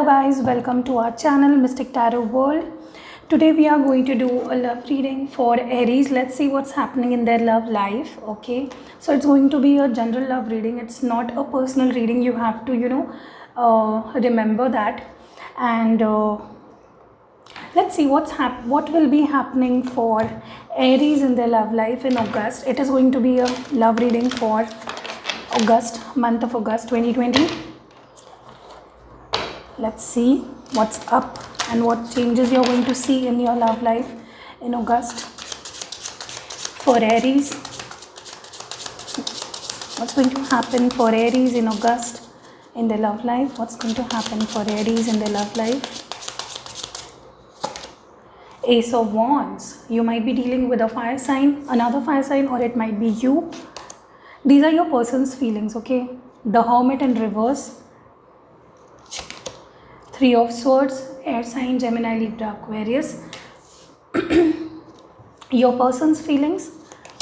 guys, welcome to our channel Mystic Tarot World. Today we are going to do a love reading for Aries. Let's see what's happening in their love life. Okay, so it's going to be a general love reading. It's not a personal reading. You have to remember that. And let's see what will be happening for Aries in their love life in August. It is going to be a love reading for month of August 2020. Let's see what's up and what changes you're going to see in your love life in August for Aries. What's going to happen for Aries in August in their love life? What's going to happen for Aries in their love life? Ace of Wands. You might be dealing with a fire sign, another fire sign, or it might be you. These are your person's feelings, okay? The Hermit in reverse. Three of Swords, air sign, Gemini, Libra, Aquarius. Your person's feelings.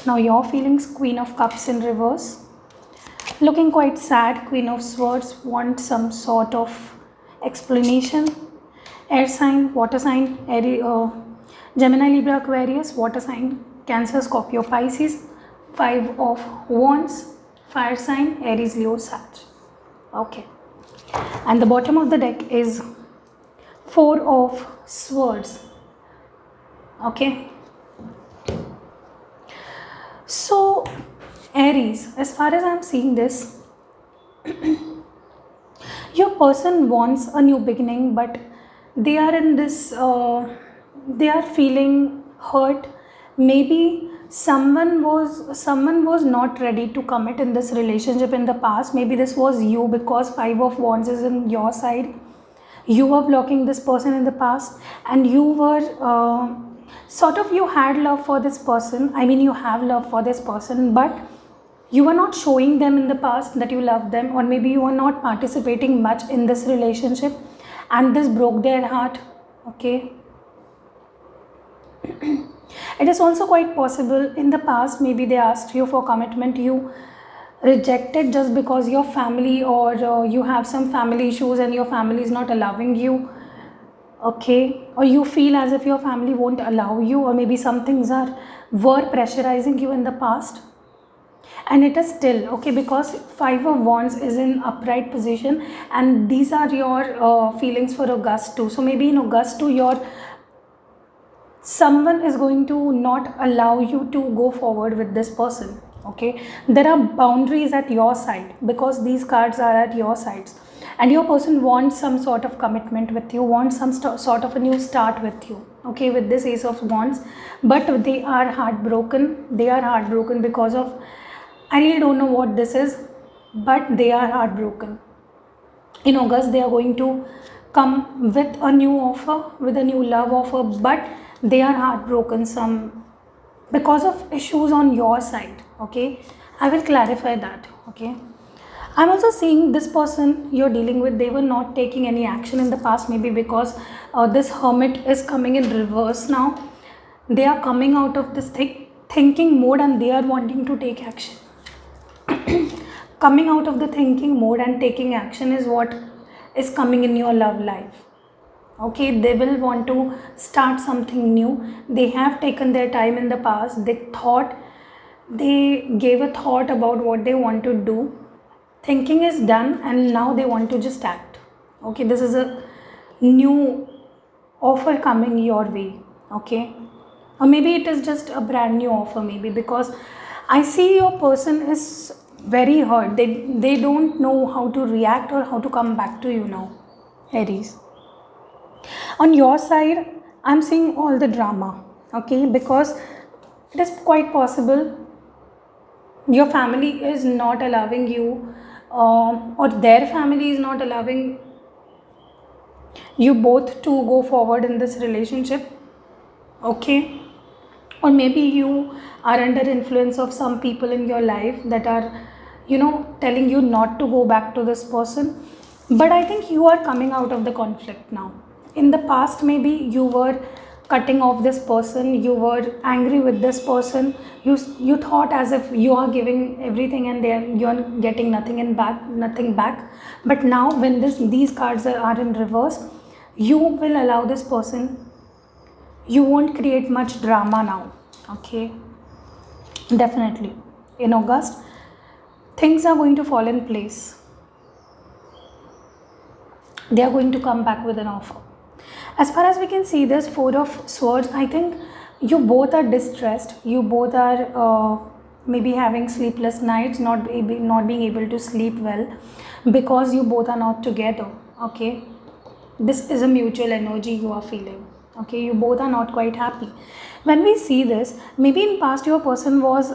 Now your feelings, Queen of Cups in reverse. Looking quite sad, Queen of Swords, want some sort of explanation. Air sign, water sign, Gemini, Libra, Aquarius, water sign, Cancer, Scorpio, Pisces. Five of Wands, fire sign, Aries, Leo, Sag. Okay. And the bottom of the deck is Four of Swords. Okay. So Aries, as far as I'm seeing this, your person wants a new beginning, but they are in this, they are feeling hurt. Maybe someone was not ready to commit in this relationship in the past. Maybe this was you, because Five of Wands is in your side. You were blocking this person in the past, and you were you had love for this person. I mean, you have love for this person, but you were not showing them in the past that you love them, or maybe you were not participating much in this relationship, and this broke their heart. Okay. It is also quite possible in the past, maybe they asked you for commitment, you rejected just because your family, or you have some family issues and your family is not allowing you. Okay, or you feel as if your family won't allow you, or maybe some things were pressurizing you in the past, and it is still okay, because Five of Wands is in upright position, and these are your feelings for August too. So maybe in August too, someone is going to not allow you to go forward with this person. Okay, there are boundaries at your side, because these cards are at your sides, and your person wants some sort of commitment with you, wants some sort of a new start with you. Okay, with this Ace of Wands, but they are heartbroken. They are heartbroken because of, I really don't know what this is, but they are heartbroken. In August they are going to come with a new offer, with a new love offer, but they are heartbroken because of issues on your side. Okay, I will clarify that. Okay, I'm also seeing this person you're dealing with, they were not taking any action in the past, maybe because this Hermit is coming in reverse now. They are coming out of this thinking mode, and they are wanting to take action. Coming out of the thinking mode and taking action is what is coming in your love life. Okay, they will want to start something new. They have taken their time in the past. They gave a thought about what they want to do. Thinking is done, and now they want to just act. Okay, this is a new offer coming your way. Okay, or maybe it is just a brand new offer, maybe, because I see your person is very hurt. They don't know how to react or how to come back to you now, Aries. On your side, I'm seeing all the drama. Okay, because it is quite possible your family is not allowing you, or their family is not allowing you both to go forward in this relationship. Okay, or maybe you are under influence of some people in your life that are telling you not to go back to this person. But I think you are coming out of the conflict now. In the past, maybe you were cutting off this person, you were angry with this person, you thought as if you are giving everything and you're getting nothing back. But now when these cards are in reverse, you will allow this person, you won't create much drama now. Okay, definitely in August things are going to fall in place. They are going to come back with an offer. As far as we can see, this Four of Swords, I think you both are distressed, you both are maybe having sleepless nights, not being able to sleep well, because you both are not together. Okay, this is a mutual energy you are feeling. Okay, you both are not quite happy. When we see this, maybe in past your person was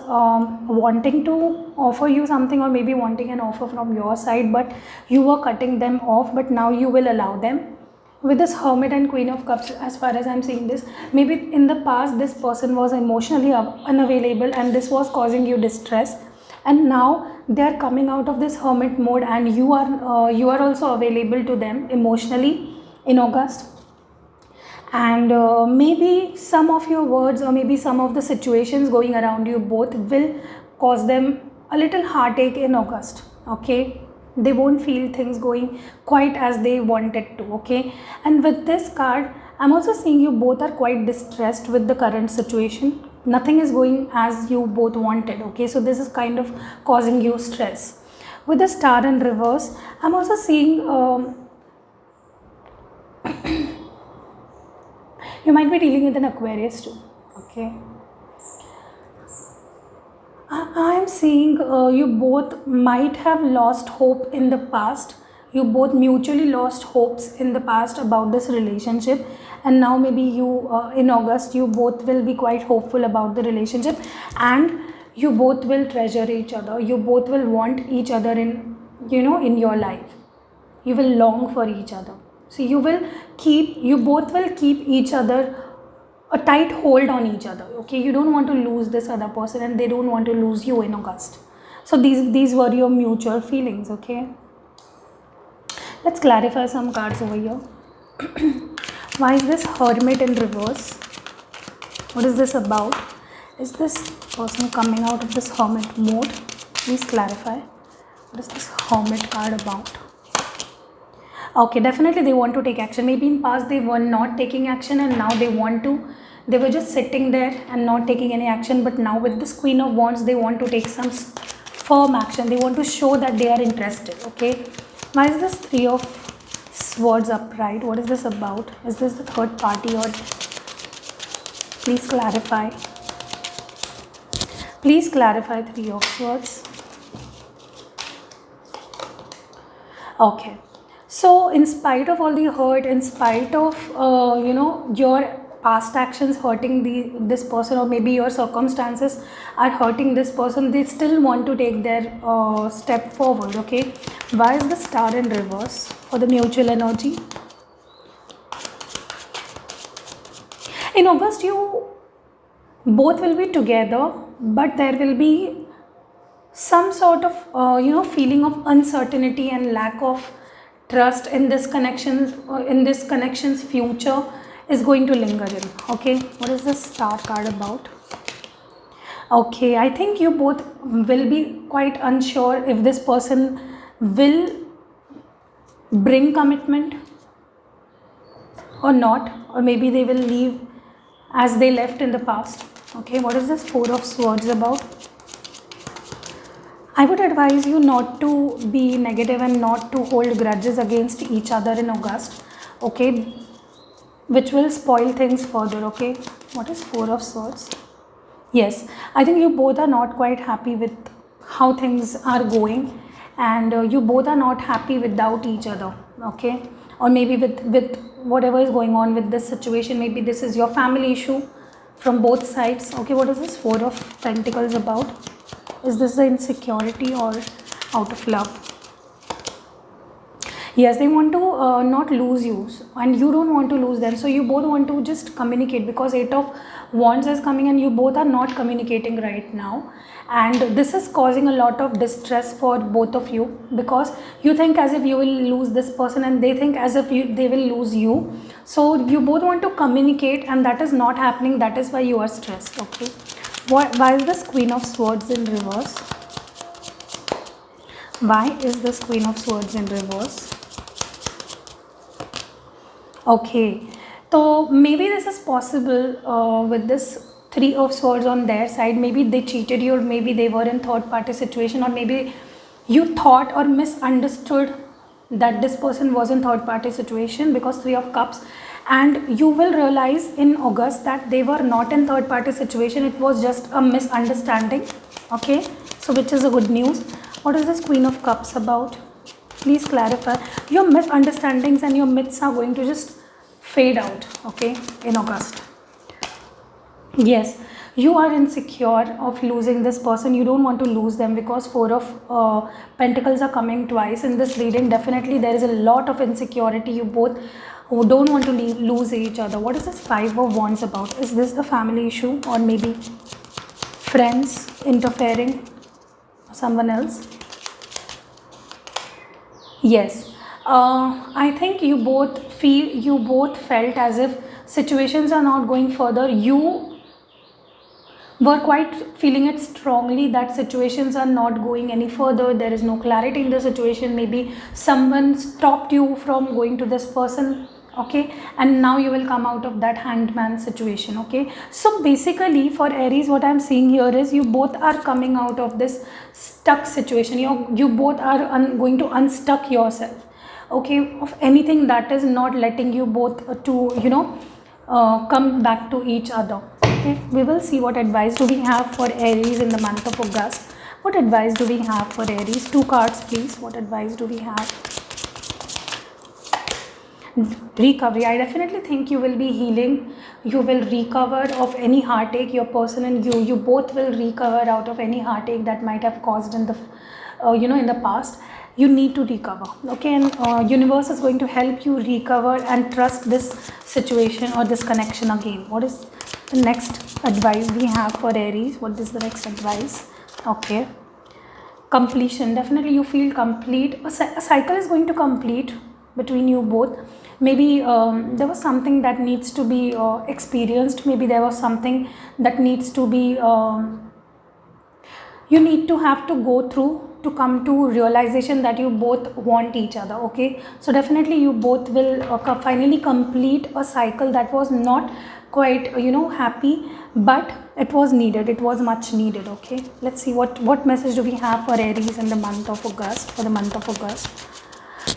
wanting to offer you something, or maybe wanting an offer from your side, but you were cutting them off, but now you will allow them. With this Hermit and Queen of Cups, as far as I'm seeing this, maybe in the past this person was emotionally unavailable and this was causing you distress, and now they are coming out of this hermit mode, and you are also available to them emotionally in August. And maybe some of your words, or maybe some of the situations going around you both, will cause them a little heartache in August. Okay, they won't feel things going quite as they wanted to. Okay, and with this card I'm also seeing you both are quite distressed with the current situation. Nothing is going as you both wanted. Okay, so this is kind of causing you stress. With the Star in reverse, I'm also seeing you might be dealing with an Aquarius too. Okay, I am seeing you both might have lost hope in the past. You both mutually lost hopes in the past about this relationship, and now maybe you in August you both will be quite hopeful about the relationship, and you both will treasure each other. You both will want each other in your life. You will long for each other. So you both will keep each other a tight hold on each other. Okay, you don't want to lose this other person, and they don't want to lose you in August. So these were your mutual feelings. Okay, let's clarify some cards over here. Why is this Hermit in reverse? What is this about? Is this person coming out of this hermit mode? Please clarify. What is this Hermit card about? Okay, definitely they want to take action. Maybe in past they were not taking action, and now they want to. They were just sitting there and not taking any action, but now with this Queen of Wands they want to take some firm action. They want to show that they are interested. Okay, why is this Three of Swords upright? What is this about? Is this the third party, or please clarify. Please clarify Three of Swords. Okay, so in spite of all the hurt, in spite of your past actions hurting this person, or maybe your circumstances are hurting this person, they still want to take their step forward. Okay, why is the Star in reverse for the mutual energy? In August you both will be together, but there will be some sort of feeling of uncertainty and lack of trust in this connection's future is going to linger in. Okay, what is the Star card about? Okay, I think you both will be quite unsure if this person will bring commitment or not, or maybe they will leave as they left in the past. Okay, what is this Four of Swords about? I would advise you not to be negative and not to hold grudges against each other in August. Okay, which will spoil things further. Okay, what is Four of Swords? Yes, I think you both are not quite happy with how things are going, and you both are not happy without each other. Okay, or maybe with whatever is going on with this situation. Maybe this is your family issue from both sides. Okay, what is this Four of Pentacles about? Is this the insecurity or out of love? Yes, they want to not lose you, and you don't want to lose them. So you both want to just communicate, because Eight of Wands is coming and you both are not communicating right now. And this is causing a lot of distress for both of you, because you think as if you will lose this person and they think as if they will lose you. So you both want to communicate and that is not happening. That is why you are stressed. Okay. Why is this Queen of Swords in reverse? Why is this Queen of Swords in reverse? Okay, so maybe this is possible with this Three of Swords on their side. Maybe they cheated you, or maybe they were in third party situation, or maybe you thought or misunderstood that this person was in third party situation, because Three of Cups, and you will realize in August that they were not in third party situation. It was just a misunderstanding. Okay, so which is a good news. What is this Queen of Cups about? Please clarify. Your misunderstandings and your myths are going to just fade out, okay, in August. Yes, you are insecure of losing this person. You don't want to lose them, because Four of Pentacles are coming twice in this reading. Definitely there is a lot of insecurity. You both who don't want to lose each other. What is this Five of Wands about? Is this the family issue, or maybe friends interfering, someone else? Yes, I think you both felt as if situations are not going further. You were quite feeling it strongly that situations are not going any further. There is no clarity in the situation. Maybe someone stopped you from going to this person. Okay, and now you will come out of that Hanged Man situation. Okay, so basically for Aries, what I'm seeing here is you both are coming out of this stuck situation. You both are going to unstuck yourself, okay, of anything that is not letting you both to come back to each other. Okay, we will see what advice do we have for Aries in the month of August. What advice do we have for Aries? Two cards please. What advice do we have? Recovery. I definitely think you will be healing. You will recover of any heartache. Your person and you both will recover out of any heartache that might have caused in the in the past. You need to recover, okay, and universe is going to help you recover and trust this situation or this connection again. What is the next advice we have for Aries? What is the next advice? Okay, completion. Definitely you feel complete. A cycle is going to complete between you both. Maybe there was something that needs to be experienced. Maybe there was something that needs to be you need to have to go through to come to realization that you both want each other. Okay, so definitely you both will finally complete a cycle that was not quite happy, but it was needed. It was much needed. Okay, let's see what message do we have for Aries in the month of August. For the month of August,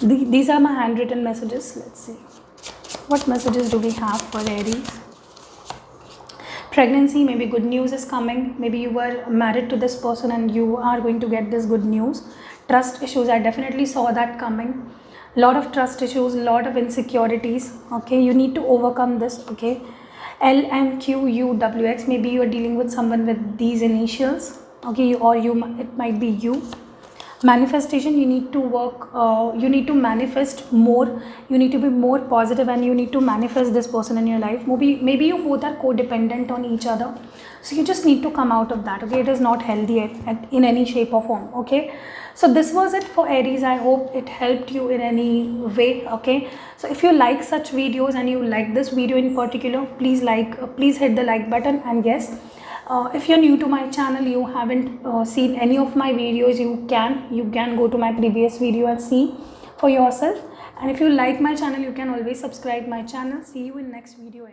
these are my handwritten messages. Let's see what messages do we have for Aries. Pregnancy, maybe good news is coming. Maybe you were married to this person and you are going to get this good news. Trust issues, I definitely saw that coming. Lot of trust issues, lot of insecurities. Okay, you need to overcome this. Okay, LMQUWX, maybe you are dealing with someone with these initials. Okay, it might be you. Manifestation, you need to work, you need to manifest more, you need to be more positive, and you need to manifest this person in your life. Maybe you both are codependent on each other, so you just need to come out of that. Okay, it is not healthy in any shape or form. Okay, so this was it for Aries. I hope it helped you in any way. Okay, so if you like such videos and you like this video in particular, please hit the like button. And yes, if you're new to my channel, you haven't seen any of my videos, you can go to my previous video and see for yourself. And if you like my channel, you can always subscribe my channel. See you in next video.